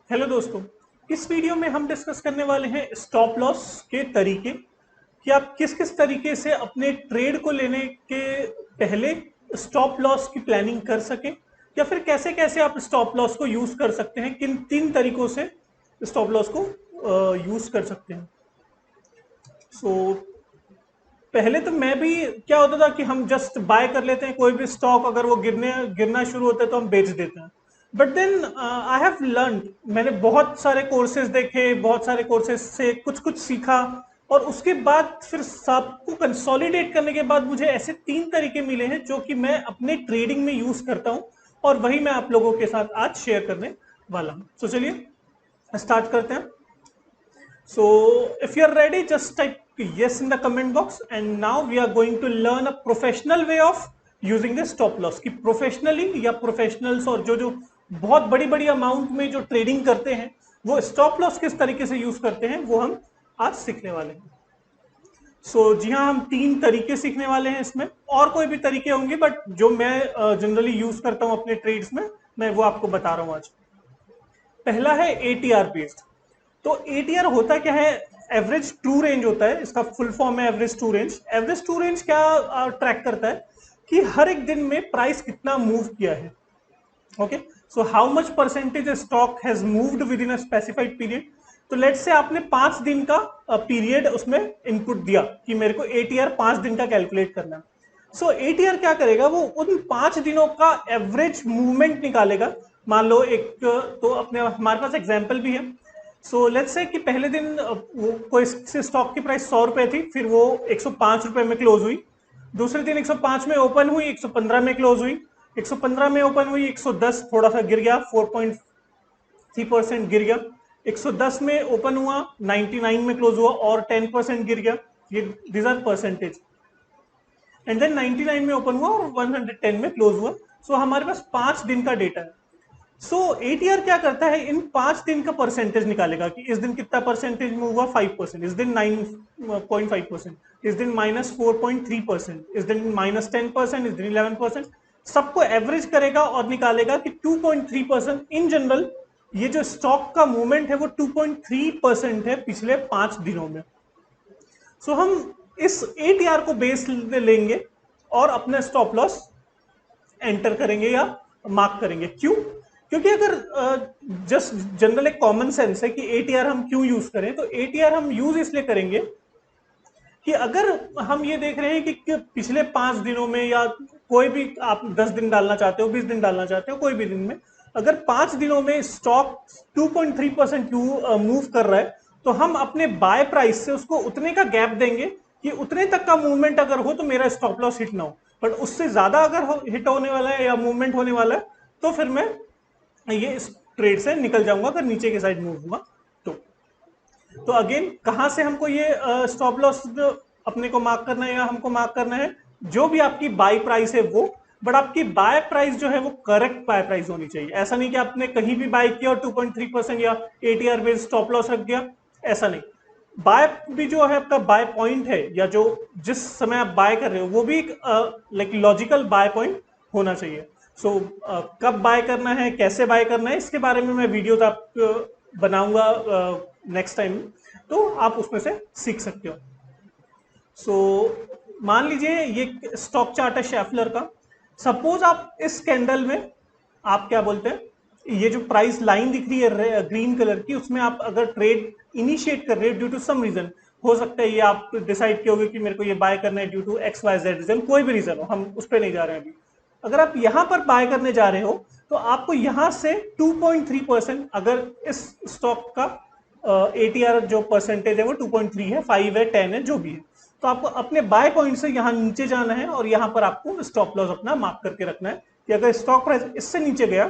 Hello दोस्तों। इस video में हम डिस्कस करने वाले हैं स्टॉप लॉस के तरीके कि आप किस किस तरीके से अपने ट्रेड को लेने के पहले स्टॉप लॉस की प्लानिंग कर सकें या फिर कैसे कैसे आप स्टॉप लॉस को यूज कर सकते हैं, किन तीन तरीकों से स्टॉप लॉस को यूज कर सकते हैं। सो पहले तो मैं भी क्या होता था कि हम जस्ट बाय कर लेते हैं कोई भी स्टॉक, अगर वो गिरने गिरना शुरू होता है तो हम बेच देते हैं। But then I have learn, मैंने बहुत सारे कोर्सेज देखे, बहुत सारे कोर्सेज से कुछ कुछ सीखा और उसके बाद फिर सबको कंसोलिडेट करने के बाद मुझे ऐसे तीन तरीके मिले हैं जो कि मैं अपने ट्रेडिंग में यूज करता हूं और वही मैं आप लोगों के साथ आज शेयर करने वाला हूं। तो चलिए स्टार्ट करते हैं। So if you're ready, just type yes in the comment box. And now we are going to learn a professional way of using the stop loss कि प्रोफेशनली या प्रोफेशनल्स और जो जो बहुत बड़ी बड़ी अमाउंट में जो ट्रेडिंग करते हैं वो स्टॉप लॉस किस तरीके से यूज करते हैं वो हम आज सीखने वाले हैं। जी हाँ, हम तीन तरीके सीखने वाले हैं इसमें, और कोई भी तरीके होंगे बट जो मैं जनरली यूज करता हूँ अपने ट्रेड्स में मैं वो आपको बता रहा हूँ आज। पहला है एटीआर बेस्ड। तो एटीआर होता क्या है? एवरेज ट्रू रेंज होता है, इसका फुल फॉर्म है average true range. Average true range क्या ट्रैक करता है कि हर एक दिन में प्राइस कितना मूव किया है। Okay, so how much percentage stock has moved with in a specified period. तो लेट्स से आपने 5 दिन का पीरियड उसमें इनपुट दिया कि मेरे को एटीआर 5 दिन का कैलकुलेट करना है। सो एटीआर क्या करेगा, वो उन 5 दिनों का एवरेज मूवमेंट निकालेगा। मान लो एक तो अपने हमारे पास एग्जांपल भी है। सो लेट्स से कि पहले दिन वो कोई स्टॉक की प्राइस 100 रुपए थी, फिर वो 105 रुपए में क्लोज हुई। दूसरे दिन 105 में ओपन हुई, 115 में क्लोज हुई। 115 में ओपन हुई, 110 थोड़ा सा गिर गया, 4.3% गिर गया। 110 में ओपन हुआ, 99 में क्लोज हुआ और 10% गिर गया। ये these are percentage. And then 99 में ओपन हुआ और 110 में क्लोज हुआ। सो हमारे पास 5 दिन का डेटा है। सो एटीआर क्या करता है, इन 5 दिन का परसेंटेज निकालेगा कि इस दिन कितना परसेंटेज मूव हुआ, 5%, इस दिन 9.5%, इस दिन -4.3%, इस दिन -10%, इस दिन 11%। सबको एवरेज करेगा और निकालेगा कि 2.3% इन जनरल ये जो स्टॉक का मूवमेंट है वो 2.3% है पिछले 5 दिनों में। सो हम इस एटीआर को बेस लेंगे और अपना स्टॉप लॉस एंटर करेंगे या मार्क करेंगे। क्यों? क्योंकि अगर जस्ट जनरल एक कॉमन सेंस है कि एटीआर हम क्यों यूज करें, तो एटीआर हम यूज इसलिए करेंगे कि अगर हम ये देख रहे हैं कि पिछले 5 दिनों में या कोई भी आप 10 दिन डालना चाहते हो, 20 दिन डालना चाहते हो, कोई भी दिन में अगर 5 दिनों में स्टॉक 2.3% क्यों मूव कर रहा है, तो हम अपने बाय प्राइस से उसको उतने का गैप देंगे कि उतने तक का मूवमेंट अगर हो तो मेरा स्टॉप लॉस हिट ना हो। बट उससे ज्यादा अगर हिट होने वाला है या मूवमेंट होने वाला है तो फिर मैं ये इस ट्रेड से निकल जाऊंगा अगर नीचे की साइड मूव हुआ तो। तो अगेन कहां से हमको ये स्टॉप लॉस अपने को मार्क करना है या हमको मार्क करना है, जो भी आपकी बाय प्राइस है वो। बट आपकी बाय प्राइस जो है वो करेक्ट बाय प्राइस होनी चाहिए। ऐसा नहीं कि आपने कहीं भी बाय किया और 2.3% या एटीआर बेस्ड स्टॉप लॉस रख दिया, ऐसा नहीं। बाय भी जो है आपका बाय पॉइंट है या जो जिस समय आप बाय कर रहे हो वो भी लाइक लॉजिकल बाय पॉइंट होना चाहिए। सो कब बाय करना है, कैसे बाय करना है, इसके बारे में मैं वीडियोज आप बनाऊंगा नेक्स्ट टाइम, तो आप उसमें से सीख सकते हो। मान लीजिए ये स्टॉक चार्ट है शेफलर का। सपोज आप इस कैंडल में आप क्या बोलते हैं, ये जो प्राइस लाइन दिख रही है ग्रीन कलर की, उसमें आप अगर ट्रेड इनिशिएट कर रहे हो ड्यू टू सम रीजन, हो सकता है ये आप डिसाइड किए होगे कि मेरे को ये बाय करना है due to X Y Z reason, कोई भी रीजन हो, हम उस पर नहीं जा रहे हैं अभी। अगर आप यहां पर बाय करने जा रहे हो तो आपको यहां से 2.3%, अगर इस स्टॉक का एटीआर जो परसेंटेज है वो 2.3 है, 5 है, 10 है, जो भी है, तो आपको अपने बाय पॉइंट से यहां नीचे जाना है और यहां पर आपको स्टॉप लॉस अपना मार्क करके रखना है कि अगर स्टॉक प्राइस इससे नीचे गया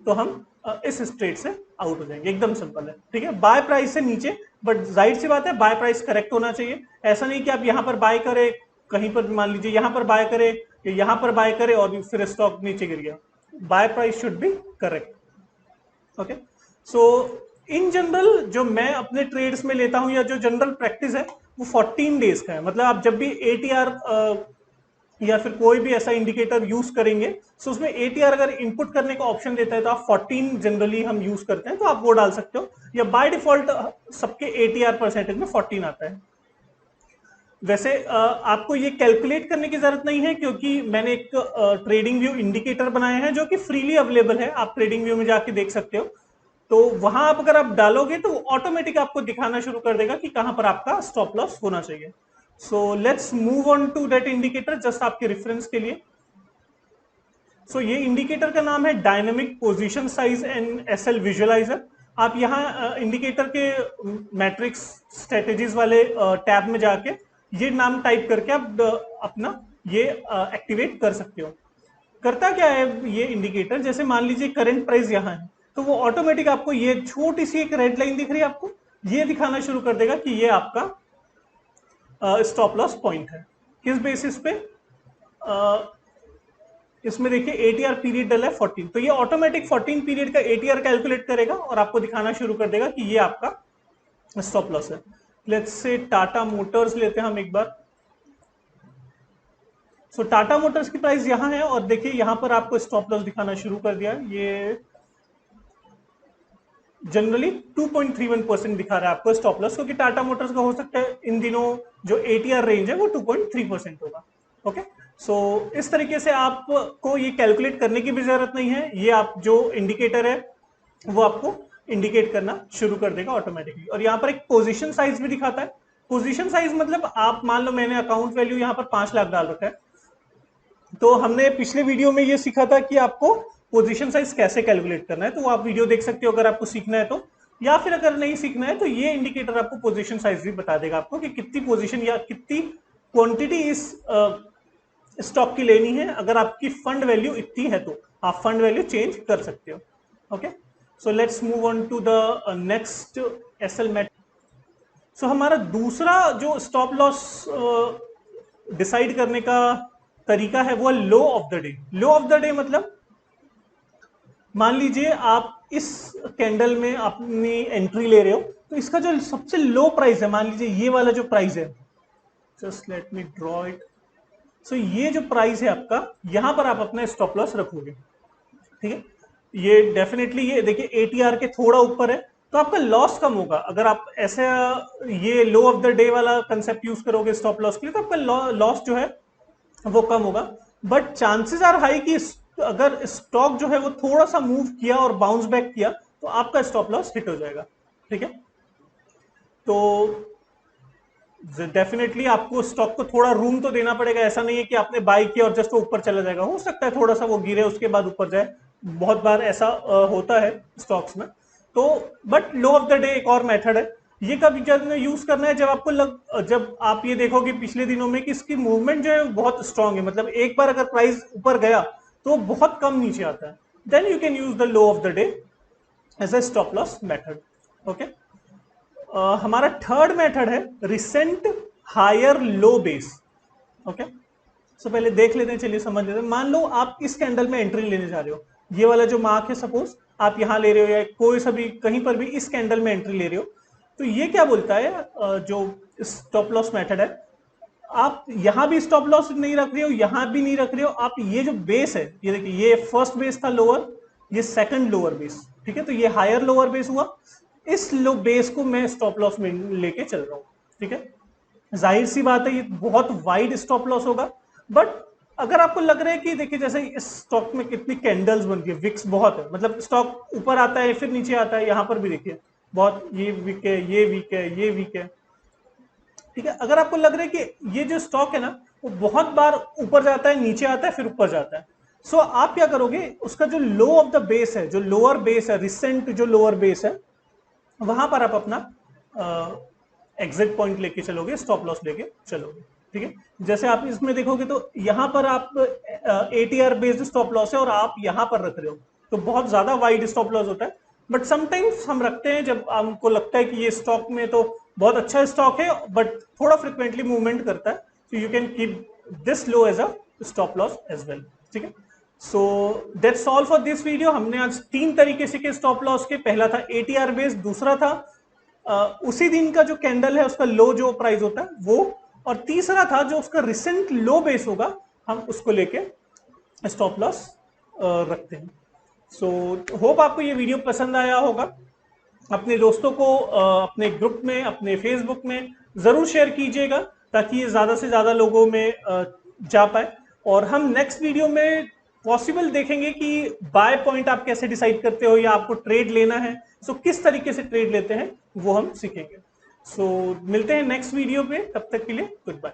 तो हम इस स्ट्रेट से आउट हो जाएंगे। एकदम सिंपल है, ठीक है, बाय प्राइस से नीचे। बट जाहिर सी बात है बाय प्राइस करेक्ट होना चाहिए। ऐसा नहीं कि आप यहां पर बाय करें, कहीं पर मान लीजिए यहां पर बाय करें, यहां पर बाय करें और फिर स्टॉक नीचे गिर गया। Buy price should be correct. Okay, so in general जो मैं अपने ट्रेड्स में लेता हूं या जो जनरल प्रैक्टिस है वो 14 डेज का है। मतलब आप जब भी एटीआर या फिर कोई भी ऐसा इंडिकेटर यूज करेंगे, तो उसमें एटीआर अगर इनपुट करने का ऑप्शन देता है तो आप 14 जनरली हम यूज करते हैं, तो आप वो डाल सकते हो, या बाय डिफॉल्ट सबके एटीआर परसेंटेज में 14 आता है। वैसे आपको ये कैलकुलेट करने की जरूरत नहीं है, क्योंकि मैंने एक ट्रेडिंग व्यू इंडिकेटर बनाया है जो कि फ्रीली अवेलेबल है, आप ट्रेडिंग व्यू में जाके देख सकते हो। तो वहां आप अगर आप डालोगे तो ऑटोमेटिक आपको दिखाना शुरू कर देगा कि कहां पर आपका स्टॉप लॉस होना चाहिए। So let's move on to that indicator just आपके रेफरेंस के लिए। सो ये इंडिकेटर का नाम है dynamic position size and SL visualiser. आप यहाँ इंडिकेटर के मैट्रिक्स स्ट्रेटेजीज वाले टैब में जाके ये नाम टाइप करके आप अपना ये एक्टिवेट कर सकते हो। करता क्या है ये इंडिकेटर, जैसे मान लीजिए करंट प्राइस यहाँ है, तो वो ऑटोमेटिक आपको ये छोटी सी एक रेड लाइन दिख रही है आपको, ये दिखाना शुरू कर देगा कि ये आपका स्टॉप लॉस पॉइंट है। किस बेसिस पे? इसमें देखिए एटीआर पीरियड डला है 14, तो ये ऑटोमेटिक 14 पीरियड का एटीआर कैलकुलेट करेगा और आपको दिखाना शुरू कर देगा कि ये आपका स्टॉप लॉस है। लेट्स से टाटा मोटर्स लेते हैं हम एक बार। सो टाटा मोटर्स की प्राइस यहां है और देखिए यहां पर आपको स्टॉप लॉस दिखाना शुरू कर दिया है। ये जनरली 2.31% दिखा रहा है आपको स्टॉप लॉस, क्योंकि टाटा मोटर्स का हो सकता है इन दिनों जो एटीआर रेंज है वो 2.3% होगा। ओके, सो इस तरीके से आपको ये कैलकुलेट करने की भी जरूरत नहीं है, ये आप जो इंडिकेटर है वो आपको इंडिकेट करना शुरू कर देगा ऑटोमेटिकली। और यहाँ पर एक पोजीशन साइज भी दिखाता है। पोजीशन साइज मतलब आप मान लो मैंने अकाउंट वैल्यू यहाँ पर 5 लाख डाल रखा है, तो हमने पिछले वीडियो में ये सीखा था कि आपको पोजीशन साइज कैसे कैलकुलेट करना है, तो वो आप वीडियो देख सकते हो अगर आपको सीखना है तो। या फिर अगर नहीं सीखना है तो ये इंडिकेटर आपको पोजीशन साइज भी बता देगा आपको कि कितनी पोजीशन या कितनी क्वांटिटी इस स्टॉक की लेनी है। अगर आपकी फंड वैल्यू इतनी है तो आप फंड वैल्यू चेंज कर सकते हो। Okay, so let's move on to the next SL method. So हमारा दूसरा जो स्टॉप लॉस डिसाइड करने का तरीका है वो low of the day. Low of the day मतलब मान लीजिए आप इस कैंडल में अपनी एंट्री ले रहे हो, तो इसका जो सबसे लो प्राइस है, मान लीजिए ये वाला जो प्राइस है, just let me draw it. So ये जो प्राइस है आपका, यहां पर आप अपना स्टॉप लॉस रखोगे। ठीक है, ये डेफिनेटली ये देखिए एटीआर के थोड़ा ऊपर है, तो आपका लॉस कम होगा। अगर आप ऐसे ये लो ऑफ द डे वाला कंसेप्ट यूज करोगे स्टॉप लॉस के लिए, तो आपका लॉस जो है वो कम होगा। बट चांसेस आर हाई कि अगर स्टॉक जो है वो थोड़ा सा मूव किया और बाउंस बैक किया तो आपका स्टॉप लॉस हिट हो जाएगा। ठीक है, तो डेफिनेटली आपको स्टॉक को थोड़ा रूम तो देना पड़ेगा। ऐसा नहीं है कि आपने बाय किया और जस्ट वो ऊपर चला जाएगा, हो सकता है थोड़ा सा वो गिरे उसके बाद ऊपर जाए, बहुत बार ऐसा होता है स्टॉक्स में। तो but low of the day एक और मेथड है, ये कभी जब यूज करना है जब आपको जब आप ये देखोगे पिछले दिनों में कि इसकी मूवमेंट जो है बहुत स्ट्रांग है, मतलब एक बार अगर प्राइस ऊपर गया तो बहुत कम नीचे आता है, then you can use the low of the day as a stop loss method. Okay, हमारा थर्ड मेथड है recent higher low base. Okay, so पहले देख लेते हैं, चलिए समझ लेते हैं। मान लो आप इस कैंडल में एंट्री लेने जा रहे हो, ये वाला जो मार्क है सपोज आप यहां ले रहे हो या कोई सा भी कहीं पर भी इस कैंडल में एंट्री ले रहे हो, तो ये क्या बोलता है जो स्टॉप लॉस मेथड है, आप यहां भी स्टॉप लॉस नहीं रख रहे हो, यहां भी नहीं रख रहे हो, आप ये जो बेस है, ये देखिए ये फर्स्ट बेस था लोअर, ये सेकंड लोअर बेस। ठीक है, तो ये हायर लोअर बेस हुआ, इस लो बेस को मैं स्टॉप लॉस में लेके चल रहा हूं। ठीक है, जाहिर सी बात है ये बहुत वाइड स्टॉप लॉस होगा, बट अगर आपको लग रहा है कि देखिए जैसे इस स्टॉक में कितनी कैंडल्स बनती है, विक्स बहुत है, मतलब स्टॉक ऊपर आता है फिर नीचे आता है, यहां पर भी देखिए बहुत, ये वीक है, ये वीक है, ये वीक है। ठीक है, अगर आपको लग रहा है कि ये जो स्टॉक है ना वो बहुत बार ऊपर जाता है, नीचे आता है, फिर ऊपर जाता है, सो आप क्या करोगे, उसका जो लो ऑफ द बेस है, जो लोअर बेस है, रिसेंट जो लोअर बेस है, वहां पर आप अपना एग्जिट पॉइंट लेके चलोगे, स्टॉप लॉस लेके चलोगे। ठीक है, जैसे आप इसमें देखोगे तो यहां पर आप एटीआर बेस्ड स्टॉप लॉस है और आप यहां पर रख रहे हो, तो बहुत ज्यादा वाइड स्टॉप लॉस होता है। बट समटाइम्स हम रखते हैं जब हमको लगता है कि ये स्टॉक में तो बहुत अच्छा स्टॉक है बट थोड़ा फ्रिक्वेंटली मूवमेंट करता है, तो you can keep this low as a stop loss as well. ठीक है, so that's all for this video. हमने आज 3 तरीके से के स्टॉप लॉस के, पहला था एटीआर बेस्ड, दूसरा था उसी दिन का जो कैंडल है उसका लो जो प्राइस होता है वो, और तीसरा था जो उसका रिसेंट लो बेस होगा, हम उसको लेके स्टॉप लॉस रखते हैं। सो होप आपको ये वीडियो पसंद आया होगा। अपने दोस्तों को अपने ग्रुप में, अपने फेसबुक में जरूर शेयर कीजिएगा ताकि ये ज्यादा से ज्यादा लोगों में जा पाए। और हम नेक्स्ट वीडियो में पॉसिबल देखेंगे कि बाय पॉइंट आप कैसे डिसाइड करते हो या आपको ट्रेड लेना है, सो किस तरीके से ट्रेड लेते हैं वो हम सीखेंगे। सो मिलते हैं नेक्स्ट वीडियो पे, तब तक के लिए गुड बाय।